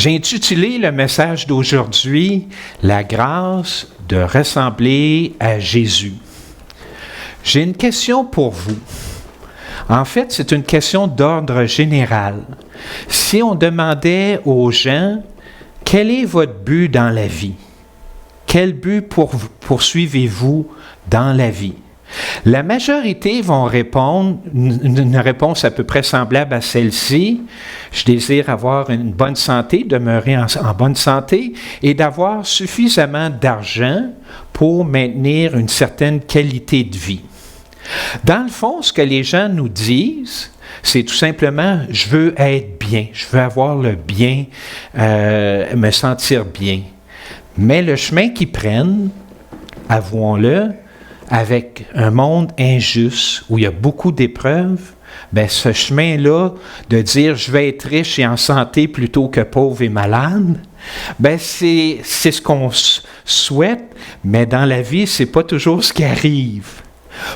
J'ai intitulé le message d'aujourd'hui « La grâce de ressembler à Jésus ». J'ai une question pour vous. En fait, c'est une question d'ordre général. Si on demandait aux gens « Quel est votre but dans la vie? Quel but poursuivez-vous dans la vie? » La majorité vont répondre une réponse à peu près semblable à celle-ci. Je désire avoir une bonne santé, demeurer en bonne santé et d'avoir suffisamment d'argent pour maintenir une certaine qualité de vie. Dans le fond, ce que les gens nous disent, c'est tout simplement « je veux être bien, je veux avoir le bien, me sentir bien ». Mais le chemin qu'ils prennent, avouons-le, avec un monde injuste où il y a beaucoup d'épreuves, bien, ce chemin-là de dire « je vais être riche et en santé plutôt que pauvre et malade », bien, c'est ce qu'on souhaite, mais dans la vie, ce n'est pas toujours ce qui arrive.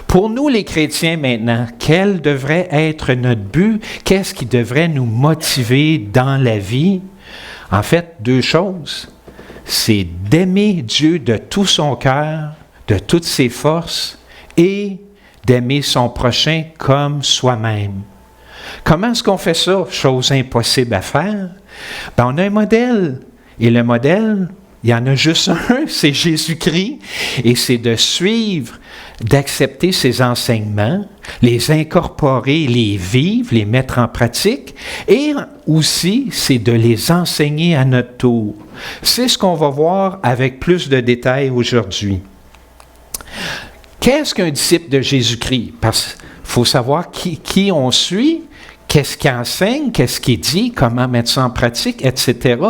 Pour nous, les chrétiens maintenant, quel devrait être notre but? Qu'est-ce qui devrait nous motiver dans la vie? En fait, deux choses. C'est d'aimer Dieu de tout son cœur, de toutes ses forces et d'aimer son prochain comme soi-même. Comment est-ce qu'on fait ça? Chose impossible à faire. Bien, on a un modèle. Et le modèle, il y en a juste un, c'est Jésus-Christ. Et c'est de suivre, d'accepter ses enseignements, les incorporer, les vivre, les mettre en pratique. Et aussi, c'est de les enseigner à notre tour. C'est ce qu'on va voir avec plus de détails aujourd'hui. Qu'est-ce qu'un disciple de Jésus-Christ? Parce qu'il faut savoir qui on suit, qu'est-ce qu'il enseigne, qu'est-ce qu'il dit, comment mettre ça en pratique, etc.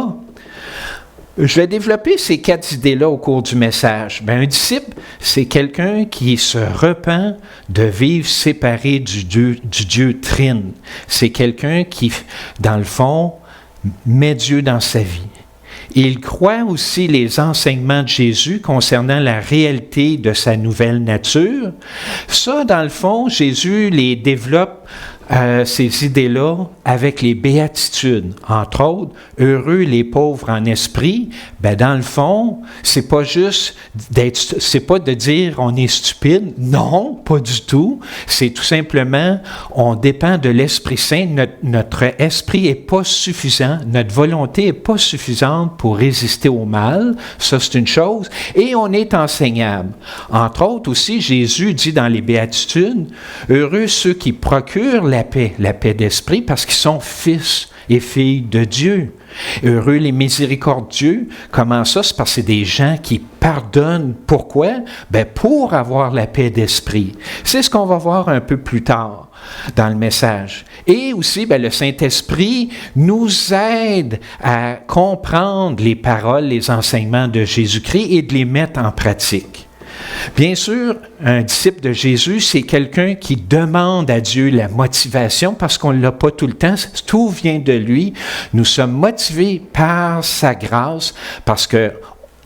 Je vais développer ces 4 idées-là au cours du message. Bien, un disciple, c'est quelqu'un qui se repent de vivre séparé du Dieu trine. C'est quelqu'un qui, dans le fond, met Dieu dans sa vie. Il croit aussi les enseignements de Jésus concernant la réalité de sa nouvelle nature. Ça, dans le fond, Jésus les développe, ces idées-là, avec les béatitudes. Entre autres, heureux les pauvres en esprit. Ben, dans le fond, c'est pas de dire on est stupide. Non, pas du tout. C'est tout simplement, on dépend de l'Esprit Saint. Notre esprit est pas suffisant. Notre volonté est pas suffisante pour résister au mal. Ça, c'est une chose. Et on est enseignable. Entre autres aussi, Jésus dit dans les béatitudes, heureux ceux qui procurent la paix d'esprit, parce qu'ils sont fils et filles de Dieu. Heureux les miséricordieux. Comment ça? C'est parce que c'est des gens qui pardonnent. Pourquoi? Bien, pour avoir la paix d'esprit. C'est ce qu'on va voir un peu plus tard dans le message. Et aussi, bien, le Saint-Esprit nous aide à comprendre les paroles, les enseignements de Jésus-Christ et de les mettre en pratique. Bien sûr, un disciple de Jésus, c'est quelqu'un qui demande à Dieu la motivation parce qu'on ne l'a pas tout le temps. Tout vient de lui. Nous sommes motivés par sa grâce parce que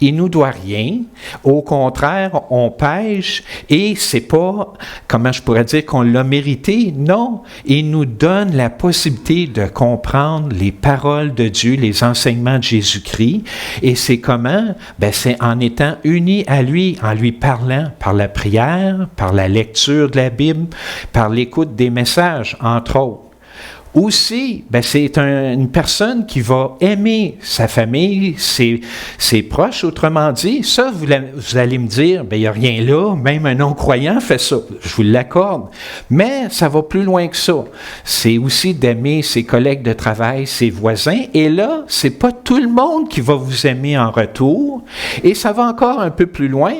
il nous doit rien. Au contraire, on pêche et c'est pas, comment je pourrais dire, qu'on l'a mérité. Non, il nous donne la possibilité de comprendre les paroles de Dieu, les enseignements de Jésus-Christ. Et c'est comment? Ben, c'est en étant unis à lui, en lui parlant par la prière, par la lecture de la Bible, par l'écoute des messages, entre autres. Aussi, ben c'est une personne qui va aimer sa famille, ses proches, autrement dit. Ça, vous allez me dire, ben il n'y a rien là, même un non-croyant fait ça. Je vous l'accorde. Mais ça va plus loin que ça. C'est aussi d'aimer ses collègues de travail, ses voisins. Et là, c'est pas tout le monde qui va vous aimer en retour. Et ça va encore un peu plus loin.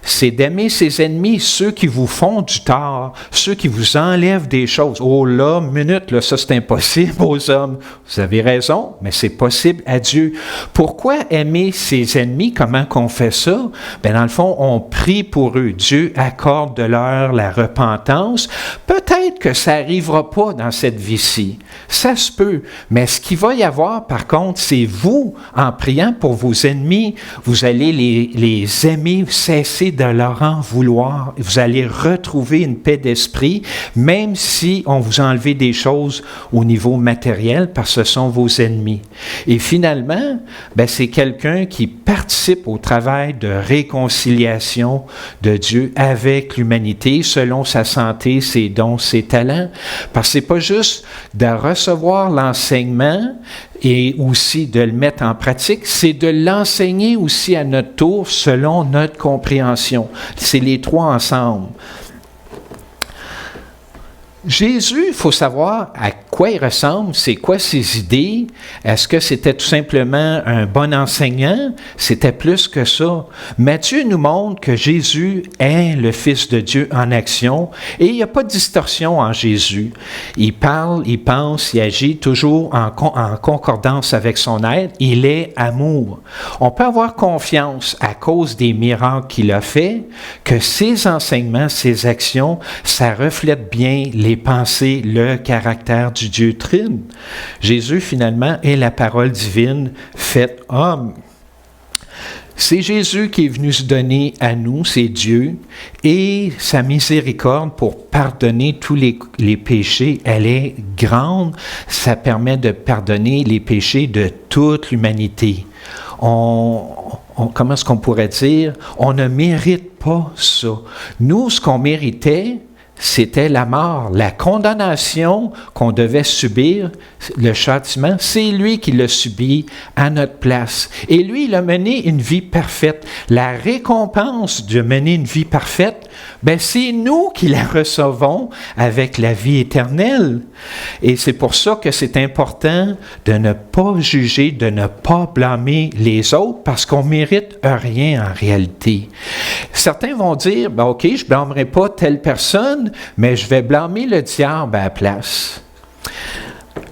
C'est d'aimer ses ennemis, ceux qui vous font du tort, ceux qui vous enlèvent des choses. Oh là, minute, là, ça c'est impossible aux hommes. Vous avez raison, mais c'est possible à Dieu. Pourquoi aimer ses ennemis? Comment qu'on fait ça? Bien, dans le fond, on prie pour eux. Dieu accorde de leur la repentance. Peut-être que ça n'arrivera pas dans cette vie-ci. Ça se peut. Mais ce qu'il va y avoir, par contre, c'est vous, en priant pour vos ennemis, vous allez les aimer, cesser cessez de leur en vouloir. Vous allez retrouver une paix d'esprit, même si on vous a enlevé des choses au niveau matériel, parce que ce sont vos ennemis. Et finalement, c'est quelqu'un qui participe au travail de réconciliation de Dieu avec l'humanité, selon sa santé, ses dons, ses talents. Parce que c'est pas juste de recevoir l'enseignement et aussi de le mettre en pratique, c'est de l'enseigner aussi à notre tour selon notre compréhension. C'est les trois ensemble. Jésus, il faut savoir à quoi il ressemble, c'est quoi ses idées. Est-ce que c'était tout simplement un bon enseignant? C'était plus que ça. Matthieu nous montre que Jésus est le Fils de Dieu en action et il n'y a pas de distorsion en Jésus. Il parle, il pense, il agit toujours en concordance avec son être. Il est amour. On peut avoir confiance à cause des miracles qu'il a fait, que ses enseignements, ses actions, ça reflète bien les pensées, le caractère du Dieu Trine. Jésus, finalement, est la parole divine faite homme. C'est Jésus qui est venu se donner à nous, c'est Dieu, et sa miséricorde pour pardonner tous les péchés, elle est grande. Ça permet de pardonner les péchés de toute l'humanité. Comment est-ce qu'on pourrait dire? On ne mérite pas ça. Nous, ce qu'on méritait, c'était la mort, la condamnation qu'on devait subir, le châtiment, c'est lui qui l'a subi à notre place. Et lui, il a mené une vie parfaite. La récompense de mener une vie parfaite, c'est nous qui la recevons avec la vie éternelle. Et c'est pour ça que c'est important de ne pas juger, de ne pas blâmer les autres, parce qu'on ne mérite rien en réalité. Certains vont dire, OK, je ne blâmerai pas telle personne, mais je vais blâmer le diable à la place.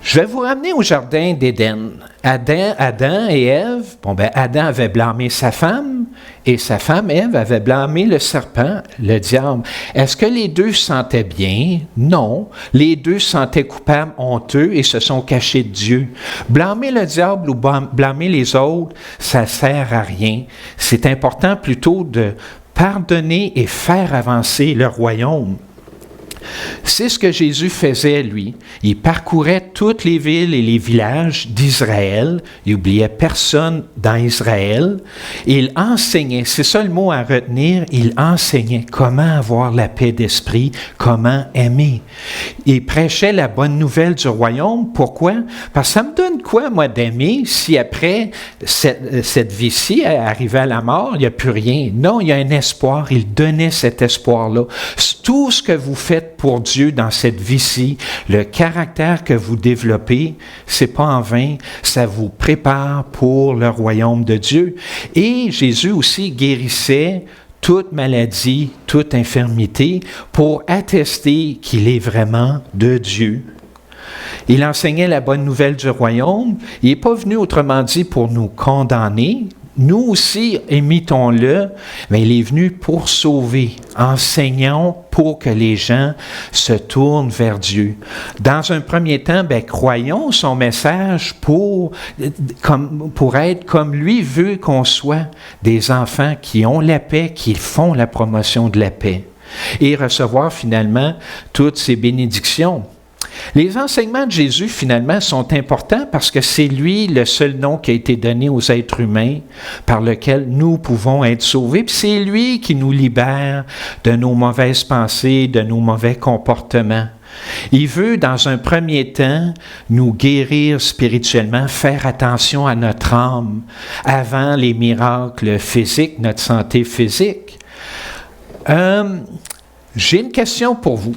Je vais vous ramener au jardin d'Éden. Adam et Ève, Adam avait blâmé sa femme et sa femme, Ève, avait blâmé le serpent, le diable. Est-ce que les deux se sentaient bien? Non. Les deux se sentaient coupables, honteux et se sont cachés de Dieu. Blâmer le diable ou blâmer les autres, ça ne sert à rien. C'est important plutôt de pardonner et faire avancer le royaume. C'est ce que Jésus faisait, lui. Il parcourait toutes les villes et les villages d'Israël. Il n'oubliait personne dans Israël. Il enseignait, c'est ça le mot à retenir, il enseignait comment avoir la paix d'esprit, comment aimer. Il prêchait la bonne nouvelle du royaume. Pourquoi? Parce que ça me donne quoi, moi, d'aimer si après cette vie-ci, arrivée à la mort, il n'y a plus rien? Non, il y a un espoir. Il donnait cet espoir-là. Tout ce que vous faites pour Dieu dans cette vie-ci, le caractère que vous développez, c'est pas en vain, ça vous prépare pour le royaume de Dieu. Et Jésus aussi guérissait toute maladie, toute infirmité pour attester qu'il est vraiment de Dieu. Il enseignait la bonne nouvelle du royaume. Il n'est pas venu, autrement dit, pour nous condamner. Nous aussi, imitons-le, mais il est venu pour sauver. Enseignons pour que les gens se tournent vers Dieu. Dans un premier temps, croyons son message pour être comme lui veut qu'on soit, des enfants qui ont la paix, qui font la promotion de la paix, et recevoir finalement toutes ces bénédictions. Les enseignements de Jésus, finalement, sont importants parce que c'est lui le seul nom qui a été donné aux êtres humains par lequel nous pouvons être sauvés. Puis c'est lui qui nous libère de nos mauvaises pensées, de nos mauvais comportements. Il veut, dans un premier temps, nous guérir spirituellement, faire attention à notre âme avant les miracles physiques, notre santé physique. J'ai une question pour vous.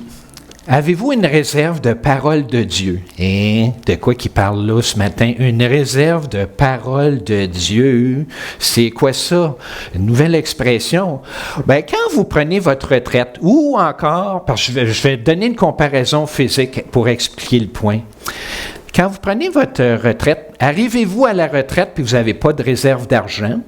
Avez-vous une réserve de parole de Dieu? De quoi qu'il parle là ce matin? Une réserve de parole de Dieu. C'est quoi ça? Une nouvelle expression. Quand vous prenez votre retraite, ou encore, parce que je vais donner une comparaison physique pour expliquer le point. Quand vous prenez votre retraite, arrivez-vous à la retraite puis vous n'avez pas de réserve d'argent?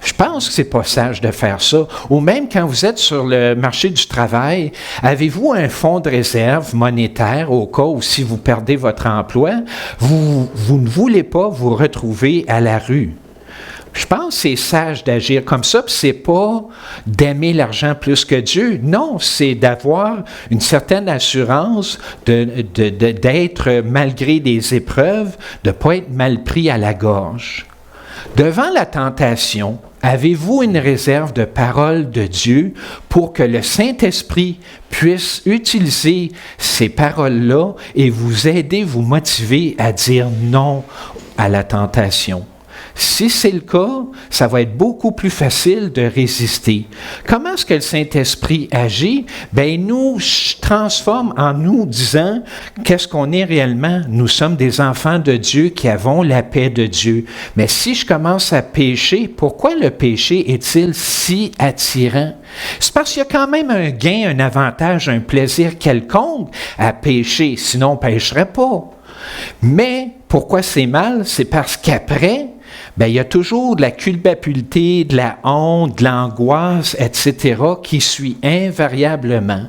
Je pense que ce n'est pas sage de faire ça. Ou même quand vous êtes sur le marché du travail, avez-vous un fonds de réserve monétaire au cas où si vous perdez votre emploi, vous ne voulez pas vous retrouver à la rue? Je pense que c'est sage d'agir comme ça, puis c'est pas d'aimer l'argent plus que Dieu. Non, c'est d'avoir une certaine assurance d'être, malgré des épreuves, de ne pas être mal pris à la gorge. Devant la tentation, avez-vous une réserve de parole de Dieu pour que le Saint-Esprit puisse utiliser ces paroles-là et vous aider, vous motiver à dire non à la tentation? Si c'est le cas, ça va être beaucoup plus facile de résister. Comment est-ce que le Saint-Esprit agit? Bien, il nous transforme en nous disant qu'est-ce qu'on est réellement. Nous sommes des enfants de Dieu qui avons la paix de Dieu. Mais si je commence à pécher, pourquoi le péché est-il si attirant? C'est parce qu'il y a quand même un gain, un avantage, un plaisir quelconque à pécher. Sinon, on ne pécherait pas. Mais pourquoi c'est mal? C'est parce qu'après, il y a toujours de la culpabilité, de la honte, de l'angoisse, etc., qui suit invariablement.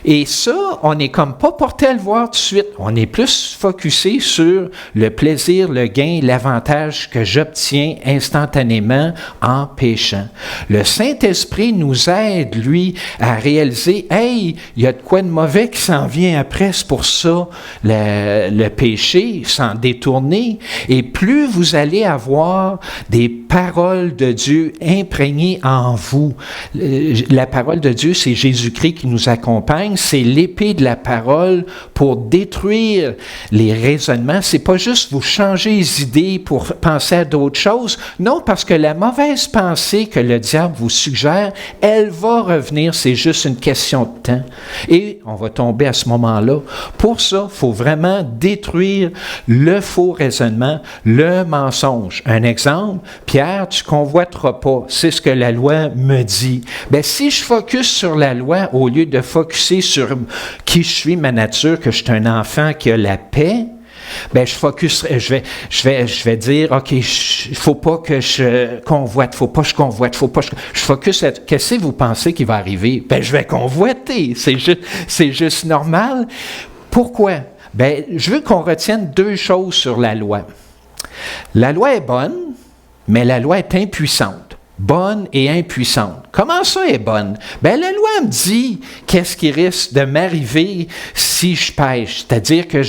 Et ça, on n'est comme pas porté à le voir tout de suite. On est plus focusé sur le plaisir, le gain, l'avantage que j'obtiens instantanément en péchant. Le Saint-Esprit nous aide, lui, à réaliser, hey, il y a de quoi de mauvais qui s'en vient après, c'est pour ça le péché, s'en détourner. Et plus vous allez avoir des paroles de Dieu imprégnées en vous, la parole de Dieu, c'est Jésus-Christ qui nous accompagne. C'est l'épée de la parole pour détruire les raisonnements. C'est pas juste vous changer les idées pour penser à d'autres choses. Non, parce que la mauvaise pensée que le diable vous suggère, elle va revenir. C'est juste une question de temps. Et on va tomber à ce moment-là. Pour ça, il faut vraiment détruire le faux raisonnement, le mensonge. Un exemple, Pierre, tu convoiteras pas. C'est ce que la loi me dit. Bien, si je focus sur la loi au lieu de focuser sur qui je suis, ma nature, que je suis un enfant qui a la paix, bien, je vais dire, OK, il ne faut pas que je convoite, je focus là. Qu'est-ce que vous pensez qui va arriver? Bien, je vais convoiter. C'est juste normal. Pourquoi? Bien, je veux qu'on retienne deux choses sur la loi. La loi est bonne, mais la loi est impuissante. Bonne et impuissante. Comment ça est bonne? Bien, la loi me dit qu'est-ce qui risque de m'arriver si je pêche. C'est-à-dire que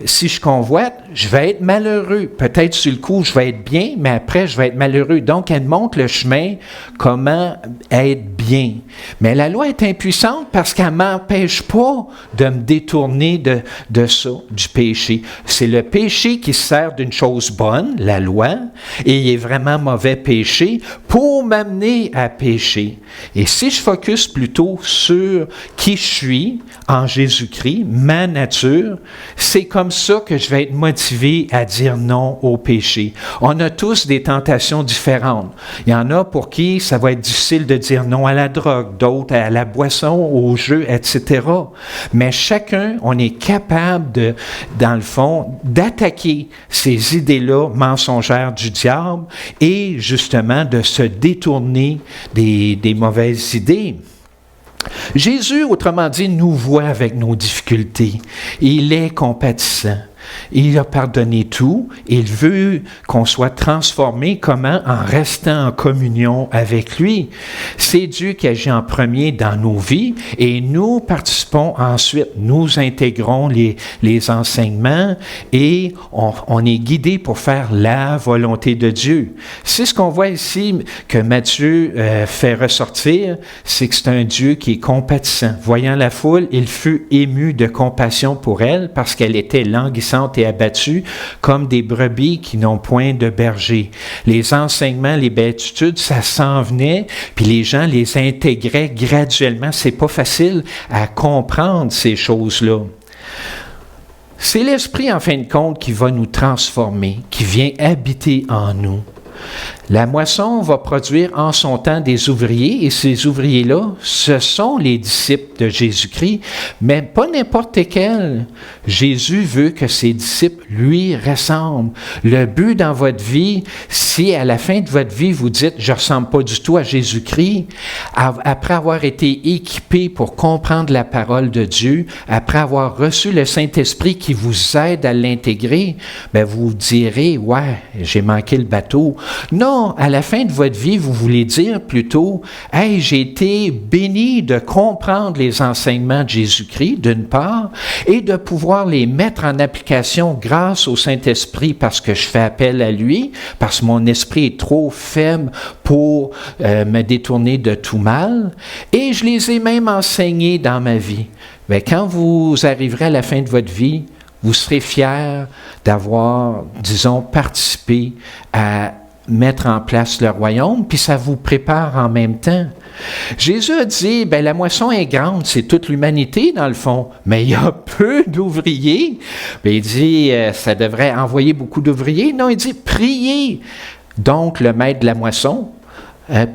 si je convoite, je vais être malheureux. Peut-être sur le coup, je vais être bien, mais après, je vais être malheureux. Donc, elle montre le chemin, comment être bien. Mais la loi est impuissante parce qu'elle ne m'empêche pas de me détourner de ça, du péché. C'est le péché qui se sert d'une chose bonne, la loi, et il est vraiment mauvais péché, pour m'amener à pécher. Et si je focus plutôt sur qui je suis en Jésus-Christ, ma nature, c'est comme ça que je vais être motivé à dire non au péché. On a tous des tentations différentes. Il y en a pour qui ça va être difficile de dire non à la drogue, d'autres à la boisson, au jeu, etc. Mais chacun, on est capable dans le fond, d'attaquer ces idées-là mensongères du diable et justement de se détourner des mauvaises idées. Jésus, autrement dit, nous voit avec nos difficultés. Il est compatissant. Il a pardonné tout. Il veut qu'on soit transformé. Comment? En restant en communion avec lui. C'est Dieu qui agit en premier dans nos vies et nous participons ensuite. Nous intégrons les enseignements et on est guidé pour faire la volonté de Dieu. C'est ce qu'on voit ici que Matthieu fait ressortir, c'est que c'est un Dieu qui est compatissant. Voyant la foule, il fut ému de compassion pour elle parce qu'elle était languissante et abattues comme des brebis qui n'ont point de berger. Les enseignements, les béatitudes, ça s'en venait, puis les gens les intégraient graduellement. C'est pas facile à comprendre ces choses-là. C'est l'Esprit, en fin de compte, qui va nous transformer, qui vient habiter en nous. La moisson va produire en son temps des ouvriers, et ces ouvriers-là, ce sont les disciples de Jésus-Christ, mais pas n'importe lesquels. Jésus veut que ses disciples lui ressemblent. Le but dans votre vie, si à la fin de votre vie, vous dites « je ne ressemble pas du tout à Jésus-Christ », après avoir été équipé pour comprendre la parole de Dieu, après avoir reçu le Saint-Esprit qui vous aide à l'intégrer, bien vous direz « ouais, j'ai manqué le bateau ». Non, à la fin de votre vie, vous voulez dire plutôt, « Hey, j'ai été béni de comprendre les enseignements de Jésus-Christ, d'une part, et de pouvoir les mettre en application grâce au Saint-Esprit parce que je fais appel à lui, parce que mon esprit est trop faible pour me détourner de tout mal, et je les ai même enseignés dans ma vie. » Bien, quand vous arriverez à la fin de votre vie, vous serez fiers d'avoir, disons, participé à mettre en place le royaume, puis ça vous prépare en même temps. Jésus a dit, bien, la moisson est grande, c'est toute l'humanité dans le fond, mais il y a peu d'ouvriers. Bien, il dit, ça devrait envoyer beaucoup d'ouvriers. Non, il dit, priez donc le maître de la moisson,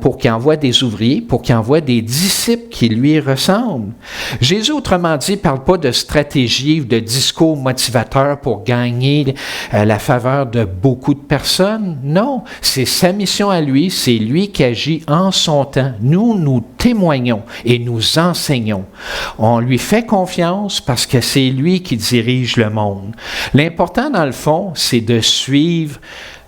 pour qu'il envoie des ouvriers, pour qu'il envoie des disciples qui lui ressemblent. Jésus, autrement dit, ne parle pas de stratégie ou de discours motivateur pour gagner la faveur de beaucoup de personnes. Non, c'est sa mission à lui, c'est lui qui agit en son temps. Nous témoignons et nous enseignons. On lui fait confiance parce que c'est lui qui dirige le monde. L'important, dans le fond, c'est de suivre,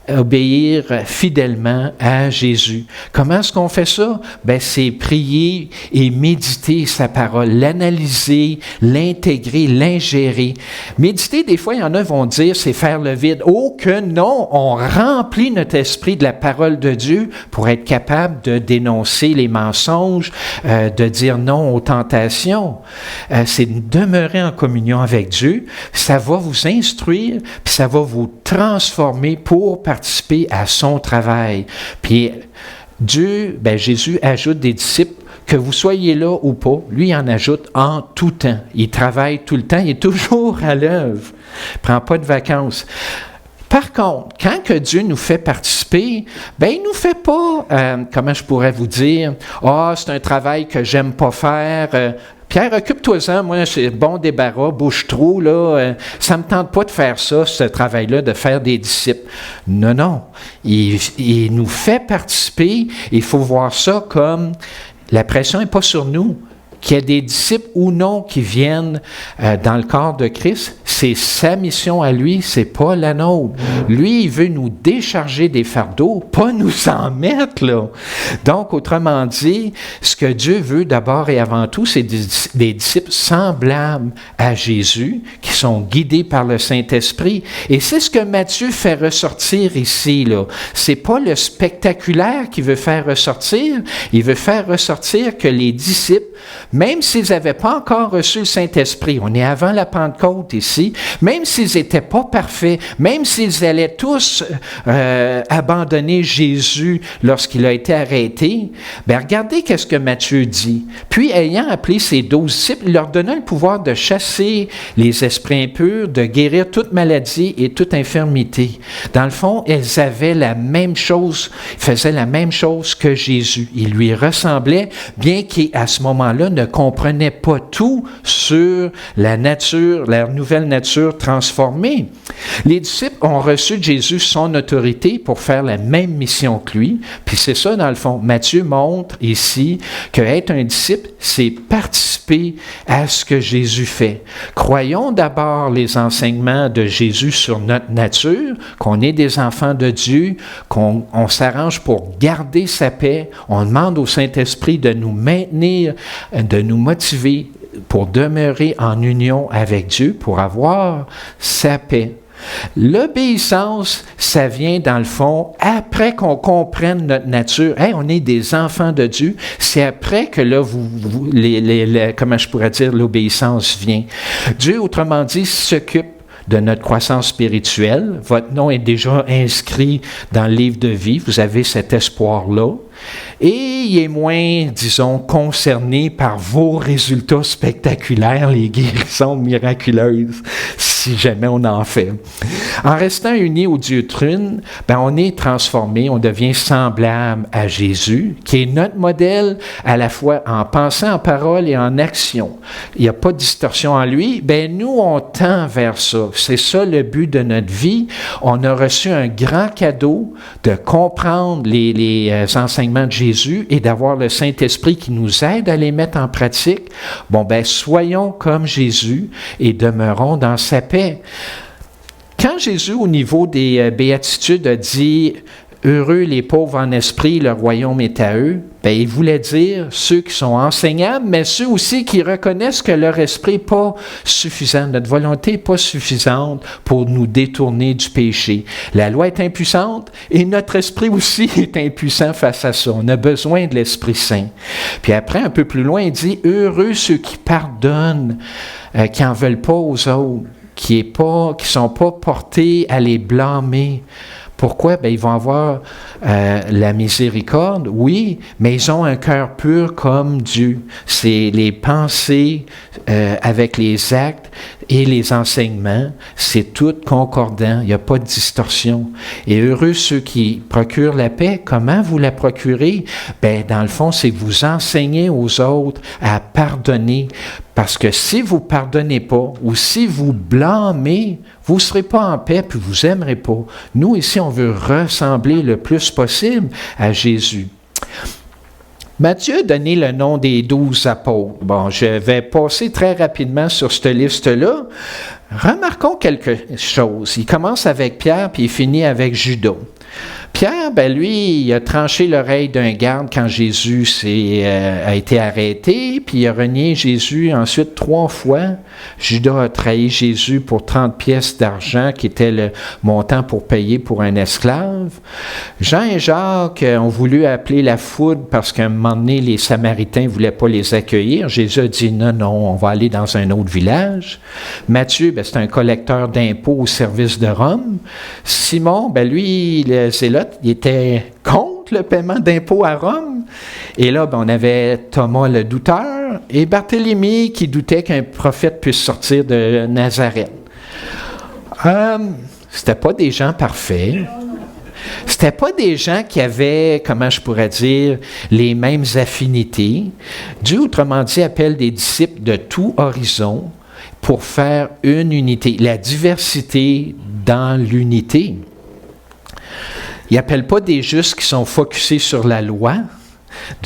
obéir fidèlement à Jésus. Comment est-ce qu'on fait ça? Ben, c'est prier et méditer sa parole, l'analyser, l'intégrer, l'ingérer. Méditer, des fois, il y en a qui vont dire, c'est faire le vide. Oh que non! On remplit notre esprit de la parole de Dieu pour être capable de dénoncer les mensonges, de dire non aux tentations. C'est demeurer en communion avec Dieu. Ça va vous instruire, puis ça va vous transformer pour participer à son travail. Puis Dieu, ben Jésus ajoute des disciples, que vous soyez là ou pas, lui il en ajoute en tout temps. Il travaille tout le temps, il est toujours à l'œuvre. Il ne prend pas de vacances. Par contre, quand que Dieu nous fait participer, ben il nous fait pas, comment je pourrais vous dire, c'est un travail que j'aime pas faire. Pierre, occupe-toi-en, moi, c'est bon débarras, bouche-trou, là, ça me tente pas de faire ça, ce travail-là, de faire des disciples. Non, il nous fait participer, il faut voir ça comme, la pression n'est pas sur nous, qu'il y ait des disciples ou non qui viennent dans le corps de Christ, c'est sa mission à lui, c'est pas la nôtre. Lui, il veut nous décharger des fardeaux, pas nous en mettre, là. Donc, autrement dit, ce que Dieu veut d'abord et avant tout, c'est des disciples semblables à Jésus, qui sont guidés par le Saint-Esprit. Et c'est ce que Matthieu fait ressortir ici, là. C'est pas le spectaculaire qu'il veut faire ressortir, il veut faire ressortir que les disciples, même s'ils n'avaient pas encore reçu le Saint-Esprit, on est avant la Pentecôte ici, même s'ils n'étaient pas parfaits, même s'ils allaient tous abandonner Jésus lorsqu'il a été arrêté, bien regardez qu'est-ce que Matthieu dit. Puis, ayant appelé ses 12 disciples, il leur donna le pouvoir de chasser les esprits impurs, de guérir toute maladie et toute infirmité. Dans le fond, elles avaient la même chose, faisaient la même chose que Jésus. Ils lui ressemblaient, bien qu'à ce moment-là, ne comprenaient pas tout sur la nature, la nouvelle nature transformée. Les disciples ont reçu de Jésus son autorité pour faire la même mission que lui. Puis c'est ça, dans le fond. Matthieu montre ici qu'être un disciple, c'est participer à ce que Jésus fait. Croyons d'abord les enseignements de Jésus sur notre nature, qu'on est des enfants de Dieu, qu'on s'arrange pour garder sa paix. On demande au Saint-Esprit de nous maintenir, de nous motiver pour demeurer en union avec Dieu, pour avoir sa paix. L'obéissance, ça vient dans le fond après qu'on comprenne notre nature. Hey, on est des enfants de Dieu. C'est après que là, comment je pourrais dire, l'obéissance vient. Dieu, autrement dit, s'occupe de notre croissance spirituelle. Votre nom est déjà inscrit dans le livre de vie. Vous avez cet espoir-là. Et il est moins, disons, concerné par vos résultats spectaculaires, les guérisons miraculeuses, si jamais on en fait. En restant unis au Dieu trine, on est transformé, on devient semblable à Jésus, qui est notre modèle à la fois en pensée, en parole et en action. Il n'y a pas de distorsion en lui. Nous, on tend vers ça. C'est ça le but de notre vie. On a reçu un grand cadeau de comprendre les enseignements de Jésus et d'avoir le Saint-Esprit qui nous aide à les mettre en pratique. Soyons comme Jésus et demeurons dans sa paix. Quand Jésus, au niveau des béatitudes, a dit heureux les pauvres en esprit, le royaume est à eux, bien, il voulait dire ceux qui sont enseignables, mais ceux aussi qui reconnaissent que leur esprit n'est pas suffisant, notre volonté n'est pas suffisante pour nous détourner du péché. La loi est impuissante et notre esprit aussi est impuissant face à ça. On a besoin de l'Esprit Saint. Puis après, un peu plus loin, il dit « Heureux ceux qui pardonnent, qui n'en veulent pas aux autres, qui ne sont pas portés à les blâmer. » Pourquoi? Bien, ils vont avoir la miséricorde, oui, mais ils ont un cœur pur comme Dieu. C'est les pensées avec les actes et les enseignements, c'est tout concordant, il n'y a pas de distorsion. Et heureux ceux qui procurent la paix, comment vous la procurez? Bien, dans le fond, c'est que vous enseignez aux autres à pardonner. Parce que si vous ne pardonnez pas ou si vous blâmez, vous ne serez pas en paix puis vous n'aimerez pas. Nous, ici, on veut ressembler le plus possible à Jésus. Matthieu a donné le nom des 12 apôtres. Bon, je vais passer très rapidement sur cette liste-là. Remarquons quelque chose. Il commence avec Pierre puis il finit avec Judas. Pierre, ben lui, il a tranché l'oreille d'un garde quand Jésus a été arrêté, puis il a renié Jésus ensuite 3 fois. Judas a trahi Jésus pour 30 pièces d'argent, qui était le montant pour payer pour un esclave. Jean et Jacques ont voulu appeler la foudre parce qu'à un moment donné, les Samaritains ne voulaient pas les accueillir. Jésus a dit non, on va aller dans un autre village. Matthieu, ben, c'est un collecteur d'impôts au service de Rome. Simon, ben lui, le zélote, il était contre le paiement d'impôts à Rome. Et là, ben, on avait Thomas le douteur et Barthélemy qui doutait qu'un prophète puisse sortir de Nazareth. C'était pas des gens parfaits. C'était pas des gens qui avaient, comment je pourrais dire, les mêmes affinités. Dieu, autrement dit, appelle des disciples de tout horizon pour faire une unité. La diversité dans l'unité. Il n'appelle pas des justes qui sont focusés sur la loi,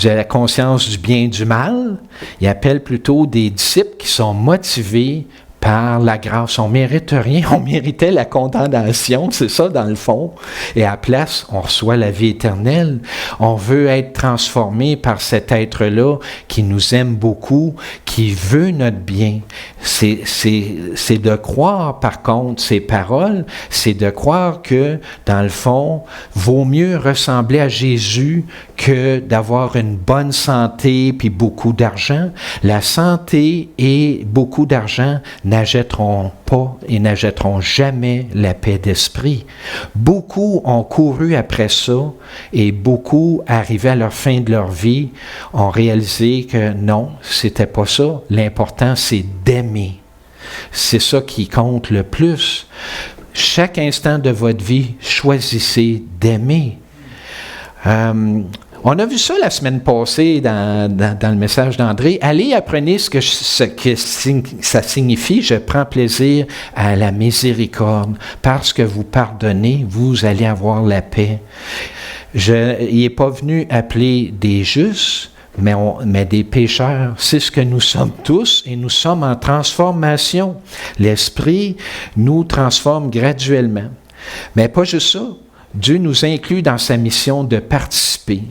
de la conscience du bien et du mal. Il appelle plutôt des disciples qui sont motivés par la grâce. On ne mérite rien, on méritait la condamnation, c'est ça dans le fond. Et à la place, on reçoit la vie éternelle. On veut être transformé par cet être-là qui nous aime beaucoup, qui veut notre bien. C'est de croire, par contre, ces paroles, c'est de croire que, dans le fond, vaut mieux ressembler à Jésus que d'avoir une bonne santé puis beaucoup d'argent. La santé et beaucoup d'argent n'achèteront pas et n'achèteront jamais la paix d'esprit. Beaucoup ont couru après ça et beaucoup, arrivés à la fin de leur vie, ont réalisé que non, c'était pas ça. L'important, c'est d'aimer. C'est ça qui compte le plus. Chaque instant de votre vie, choisissez d'aimer. On a vu ça la semaine passée dans le message d'André. Allez, apprenez ce que ça signifie. Je prends plaisir à la miséricorde. Parce que vous pardonnez, vous allez avoir la paix. Il n'est pas venu appeler des justes, mais des pécheurs. C'est ce que nous sommes tous et nous sommes en transformation. L'Esprit nous transforme graduellement. Mais pas juste ça. Dieu nous inclut dans sa mission de participer.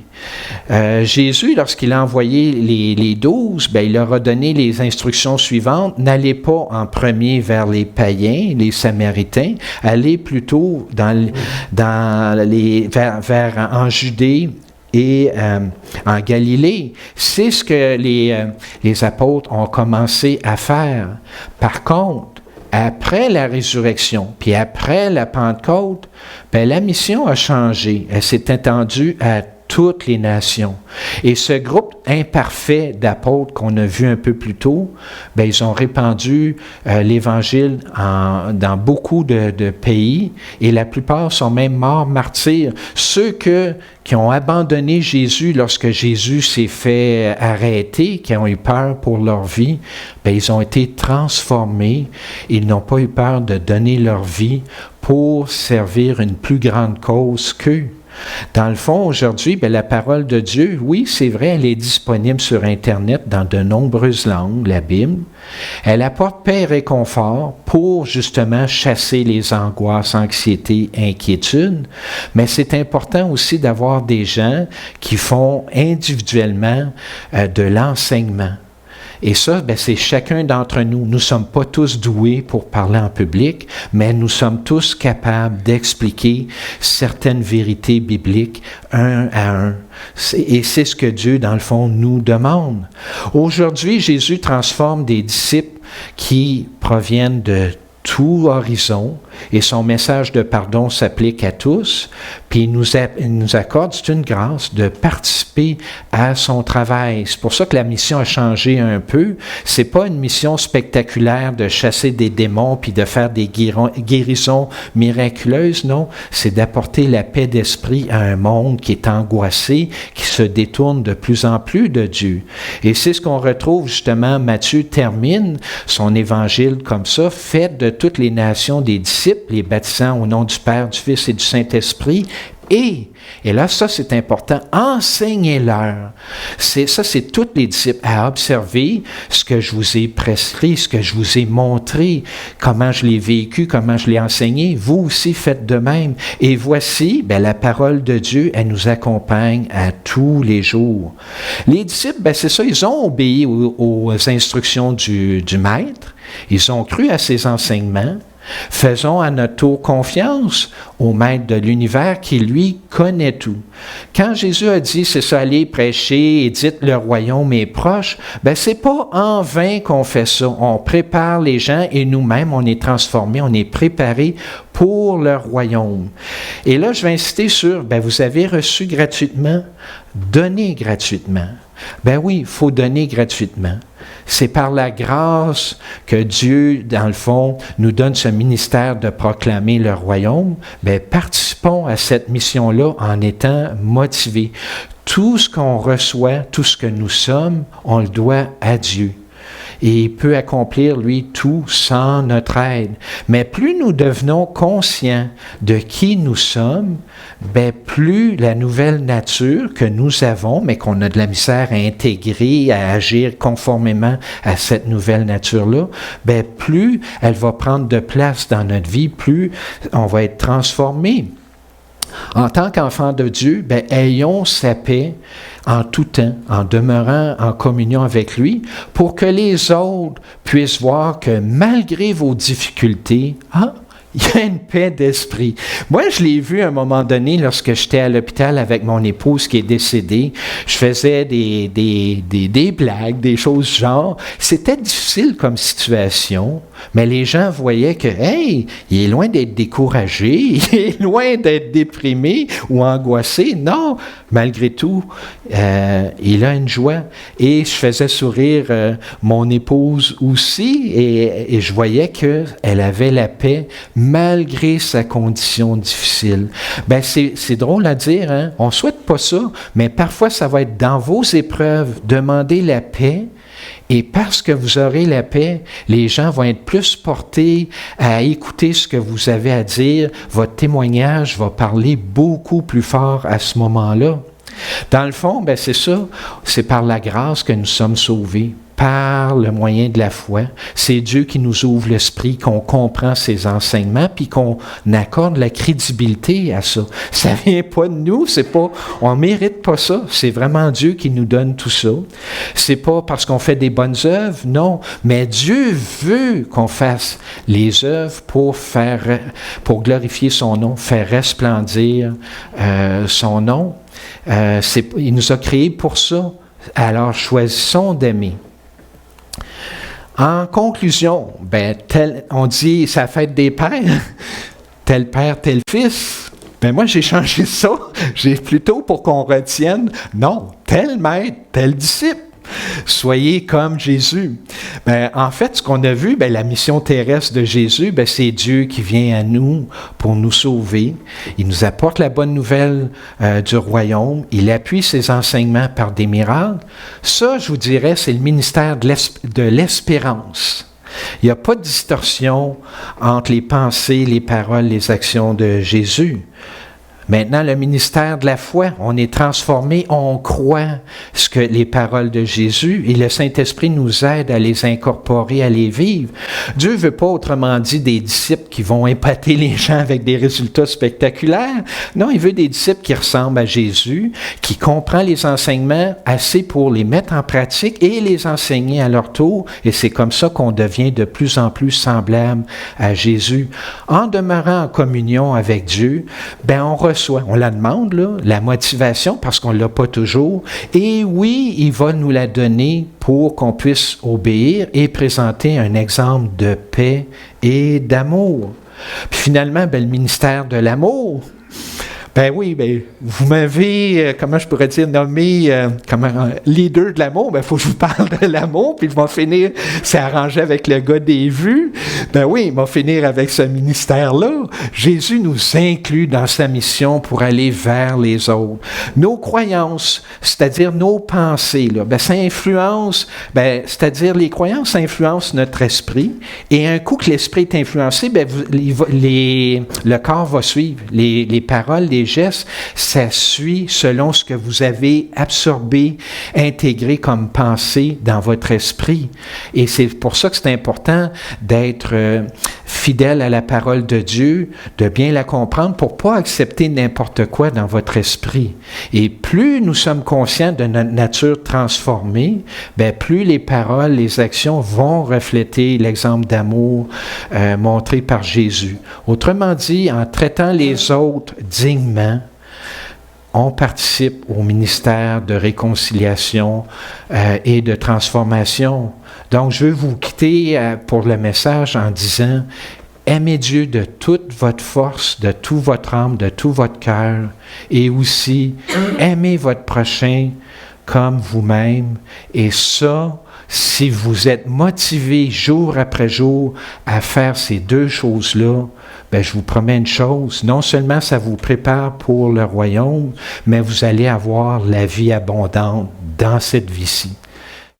Jésus, lorsqu'il a envoyé les 12, ben, il leur a donné les instructions suivantes. N'allez pas en premier vers les païens, les Samaritains. Allez plutôt en Judée et en Galilée. C'est ce que les apôtres ont commencé à faire. Par contre, après la résurrection, puis après la Pentecôte, ben, la mission a changé. Elle s'est étendue à toutes les nations. Et ce groupe imparfait d'apôtres qu'on a vu un peu plus tôt, ben, ils ont répandu l'Évangile dans beaucoup de pays et la plupart sont même morts martyrs. Ceux qui ont abandonné Jésus lorsque Jésus s'est fait arrêter, qui ont eu peur pour leur vie, ben, ils ont été transformés. Ils n'ont pas eu peur de donner leur vie pour servir une plus grande cause qu'eux. Dans le fond, aujourd'hui, bien, la parole de Dieu, oui, c'est vrai, elle est disponible sur Internet dans de nombreuses langues, la Bible. Elle apporte paix et réconfort pour justement chasser les angoisses, anxiétés, inquiétudes. Mais c'est important aussi d'avoir des gens qui font individuellement de l'enseignement. Et ça, bien, c'est chacun d'entre nous. Nous ne sommes pas tous doués pour parler en public, mais nous sommes tous capables d'expliquer certaines vérités bibliques un à un. Et c'est ce que Dieu, dans le fond, nous demande. Aujourd'hui, Jésus transforme des disciples qui proviennent de tout horizon, et son message de pardon s'applique à tous, puis il nous accorde, c'est une grâce, de participer à son travail. C'est pour ça que la mission a changé un peu. C'est pas une mission spectaculaire de chasser des démons puis de faire des guérisons miraculeuses, non. C'est d'apporter la paix d'esprit à un monde qui est angoissé, qui se détourne de plus en plus de Dieu. Et c'est ce qu'on retrouve justement, Matthieu termine son évangile comme ça, fait de toutes les nations des disciples, les baptisant au nom du Père, du Fils et du Saint-Esprit, et là, ça c'est important, enseignez-leur. C'est tous les disciples à observer ce que je vous ai prescrit, ce que je vous ai montré, comment je l'ai vécu, comment je l'ai enseigné. Vous aussi faites de même. Et voici, bien, la parole de Dieu, elle nous accompagne à tous les jours. Les disciples, bien, c'est ça, ils ont obéi aux instructions du maître. Ils ont cru à ses enseignements. Faisons à notre tour confiance au Maître de l'univers qui, lui, connaît tout. Quand Jésus a dit, c'est ça, allez prêcher et dites le royaume est proche, ben c'est pas en vain qu'on fait ça. On prépare les gens et nous-mêmes, on est transformés, on est préparés pour le royaume. Et là, je vais insister sur, ben vous avez reçu gratuitement, donnez gratuitement. Ben oui, il faut donner gratuitement. C'est par la grâce que Dieu, dans le fond, nous donne ce ministère de proclamer le royaume. Bien, participons à cette mission-là en étant motivés. Tout ce qu'on reçoit, tout ce que nous sommes, on le doit à Dieu. Et il peut accomplir, lui, tout sans notre aide. Mais plus nous devenons conscients de qui nous sommes, bien, plus la nouvelle nature que nous avons, mais qu'on a de la misère à intégrer, à agir conformément à cette nouvelle nature-là, bien, plus elle va prendre de place dans notre vie, plus on va être transformé. En tant qu'enfants de Dieu, bien, ayons sa paix en tout temps, en demeurant en communion avec lui, pour que les autres puissent voir que malgré vos difficultés, il y a une paix d'esprit. Moi, je l'ai vu à un moment donné lorsque j'étais à l'hôpital avec mon épouse qui est décédée. Je faisais des blagues, des choses genre. C'était difficile comme situation, mais les gens voyaient que, hey, il est loin d'être découragé, il est loin d'être déprimé ou angoissé. Non, malgré tout, il a une joie. Et je faisais sourire mon épouse aussi, et je voyais qu'elle avait la paix malgré sa condition difficile. Ben c'est drôle à dire, hein? On ne souhaite pas ça, mais parfois ça va être dans vos épreuves, demandez la paix, et parce que vous aurez la paix, les gens vont être plus portés à écouter ce que vous avez à dire, votre témoignage va parler beaucoup plus fort à ce moment-là. Dans le fond, ben c'est ça, c'est par la grâce que nous sommes sauvés, par le moyen de la foi. C'est Dieu qui nous ouvre l'esprit, qu'on comprend ses enseignements, puis qu'on accorde la crédibilité à ça. Ça vient pas de nous, c'est pas, on mérite pas ça, c'est vraiment Dieu qui nous donne tout ça. C'est pas parce qu'on fait des bonnes œuvres, non, mais Dieu veut qu'on fasse les œuvres pour glorifier son nom, faire resplendir son nom. Il nous a créés pour ça. Alors choisissons d'aimer. En conclusion, ben, on dit c'est la fête des pères, tel père, tel fils. Ben moi, j'ai changé ça. J'ai plutôt pour qu'on retienne, non, tel maître, tel disciple. Soyez comme Jésus. Ben, en fait, ce qu'on a vu, ben, la mission terrestre de Jésus, ben, c'est Dieu qui vient à nous pour nous sauver. Il nous apporte la bonne nouvelle du royaume. Il appuie ses enseignements par des miracles. Ça, je vous dirais, c'est le ministère de l'espérance. Il n'y a pas de distorsion entre les pensées, les paroles, les actions de Jésus. Maintenant, le ministère de la foi, on est transformé, on croit ce que les paroles de Jésus et le Saint-Esprit nous aide à les incorporer, à les vivre. Dieu ne veut pas, autrement dit, des disciples qui vont épater les gens avec des résultats spectaculaires. Non, il veut des disciples qui ressemblent à Jésus, qui comprennent les enseignements assez pour les mettre en pratique et les enseigner à leur tour. Et c'est comme ça qu'on devient de plus en plus semblable à Jésus. En demeurant en communion avec Dieu, on reçoit, on la demande, là, la motivation, parce qu'on ne l'a pas toujours. Et oui, il va nous la donner pour qu'on puisse obéir et présenter un exemple de paix et d'amour. Puis finalement, le ministère de l'amour, vous m'avez, comment je pourrais dire, nommé leader de l'amour. Il faut que je vous parle de l'amour, puis je vais finir, c'est arrangé avec le gars des vues. Il va finir avec ce ministère-là. Jésus nous inclut dans sa mission pour aller vers les autres. Nos croyances, c'est-à-dire nos pensées, ça influence, c'est-à-dire les croyances influencent notre esprit, et un coup que l'esprit est influencé, le corps va suivre. Les paroles, les gestes, ça suit selon ce que vous avez absorbé, intégré comme pensée dans votre esprit. Et c'est pour ça que c'est important d'être fidèle à la parole de Dieu, de bien la comprendre pour ne pas accepter n'importe quoi dans votre esprit. Et plus nous sommes conscients de notre nature transformée, plus les paroles, les actions vont refléter l'exemple d'amour montré par Jésus. Autrement dit, en traitant les autres dignement, on participe au ministère de réconciliation et de transformation. Donc, je veux vous quitter pour le message en disant, aimez Dieu de toute votre force, de toute votre âme, de tout votre cœur, et aussi aimez votre prochain comme vous-même. Et ça, si vous êtes motivé jour après jour à faire ces deux choses-là, je vous promets une chose, non seulement ça vous prépare pour le royaume, mais vous allez avoir la vie abondante dans cette vie-ci.